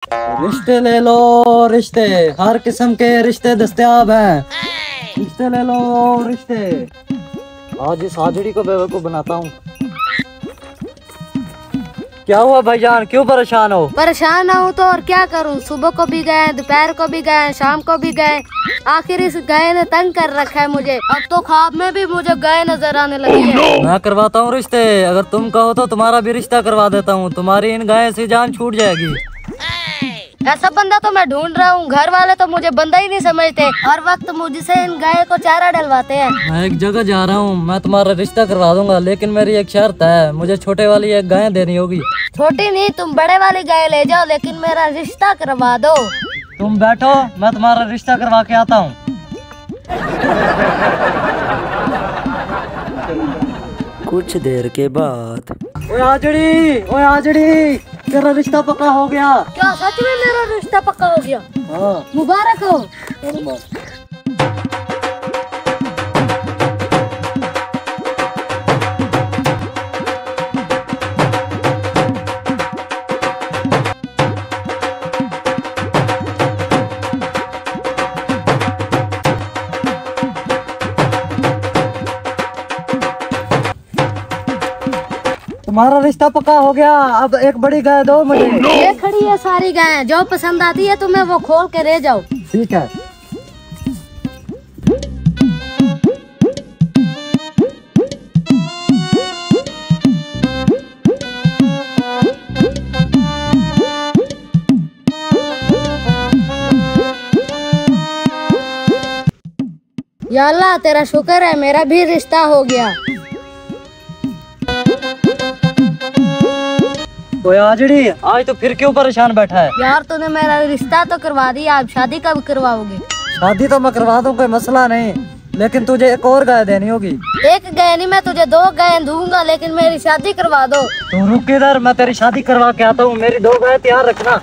रिश्ते ले लो रिश्ते, हर किस्म के रिश्ते दस्तयाब हैं। रिश्ते ले लो रिश्ते। आज इस हाजिरी को बेवकूफ बनाता हूँ। क्या हुआ भाईजान, क्यों परेशान हो? परेशान हूँ तो और क्या करूँ, सुबह को भी गए, दोपहर को भी गए, शाम को भी गए, आखिर इस गाय ने तंग कर रखा है मुझे। अब तो ख्वाब में भी मुझे गाय नजर आने लगी है। मैं करवाता हूँ रिश्ते, अगर तुम कहो तो तुम्हारा भी रिश्ता करवा देता हूँ। तुम्हारी इन गाय से जान छूट जाएगी। ऐसा बंदा तो मैं ढूंढ रहा हूँ, घर वाले तो मुझे बंदा ही नहीं समझते, हर वक्त मुझसे इन गाय को चारा डलवाते हैं। मैं एक जगह जा रहा हूँ, मैं तुम्हारा रिश्ता करवा दूंगा, लेकिन मेरी एक शर्त है, मुझे छोटे वाली एक गाय देनी होगी। छोटी नहीं, तुम बड़े वाली गाय ले जाओ, लेकिन मेरा रिश्ता करवा दो। तुम बैठो, मैं तुम्हारा रिश्ता करवा के आता हूँ। कुछ देर के बाद ओए आजड़ी, तेरा रिश्ता पक्का हो गया। क्या सच में मेरा रिश्ता पक्का हो गया? हाँ। मुबारक हो। तुम्हारा रिश्ता पक्का हो गया, अब एक बड़ी गाय दो मुझे। ये खड़ी है सारी गायें, जो पसंद आती है तुम्हें वो खोल के ले जाओ। ठीक है। या अल्लाह तेरा शुक्र है, मेरा भी रिश्ता हो गया। ओए आजड़ी, आज तो फिर क्यों परेशान बैठा है? यार तूने मेरा रिश्ता तो करवा दिया, अब शादी कब करवाओगे? शादी तो मैं करवा दूं, कोई मसला नहीं, लेकिन तुझे एक और गाय देनी होगी। एक गाय नहीं, मैं तुझे 2 गाय दूंगा, लेकिन मेरी शादी करवा दो। तू रुक इधर, मैं तेरी शादी करवा के आता हूँ। मेरी 2 गाय तैयार रखना।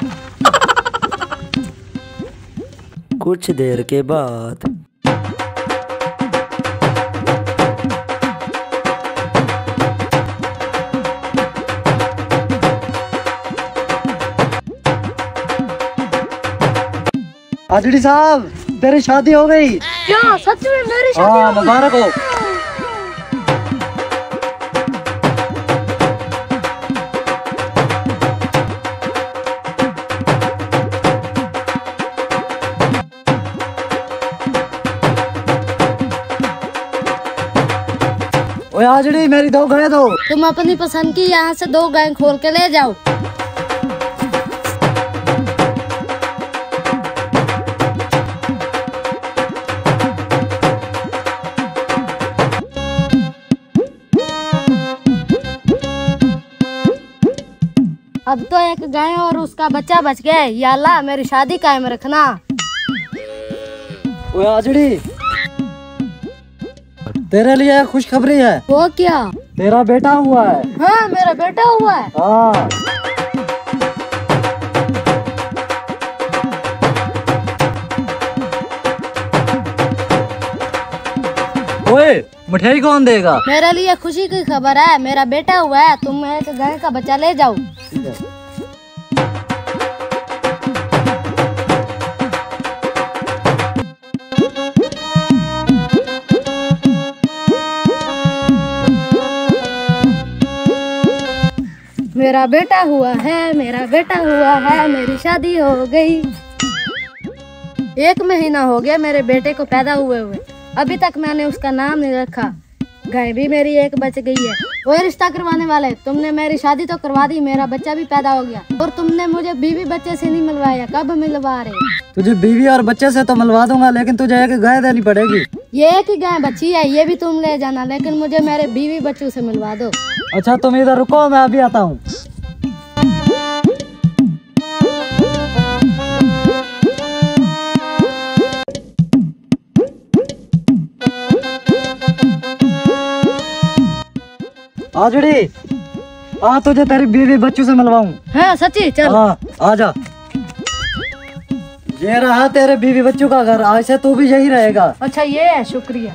कुछ देर के बाद आजड़ी साहब, तेरी शादी हो गई। क्या सच में मेरी शादी हाँ, हो गई? मुबारक हो। ओए आजड़ी, मेरी 2 गाय दो। तुम अपनी पसंद की यहाँ से 2 गाय खोल के ले जाओ। अब तो एक गाय और उसका बच्चा बच गया। या अल्लाह मेरी शादी कायम रखना। ओए आजड़ी, तेरे लिए खुशखबरी है। वो क्या? तेरा बेटा हुआ है। हाँ, मेरा बेटा हुआ है। हाँ। ओए, मिठाई कौन देगा? मेरे लिए खुशी की खबर है, मेरा बेटा हुआ है। तुम एक गाय का बच्चा ले जाओ। मेरा बेटा हुआ है, मेरा बेटा हुआ है, मेरी शादी हो गई। 1 महीना हो गया मेरे बेटे को पैदा हुए, अभी तक मैंने उसका नाम नहीं रखा। गाय भी मेरी एक बच गई है। वो रिश्ता करवाने वाले, तुमने मेरी शादी तो करवा दी, मेरा बच्चा भी पैदा हो गया, और तुमने मुझे बीवी बच्चे से नहीं मिलवाया। कब मिलवा रहे? तुझे बीवी और बच्चे से तो मिलवा दूंगा, लेकिन तुझे एक गाय देनी पड़ेगी। ये एक ही गाय बची है, ये भी तुम ले जाना, लेकिन मुझे मेरे बीवी बच्चों से मिलवा दो। अच्छा, तुम इधर रुको, मैं अभी आता हूँ। आजड़ी, आ तुझे तेरी बीवी बच्चों से मिलवाऊं। हाँ सच्ची, चल। हाँ, आजा। ये रहा तेरे बीवी बच्चों का घर, आज से तू भी यही रहेगा। अच्छा ये है, शुक्रिया।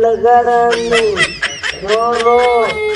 लगा रानी रो रो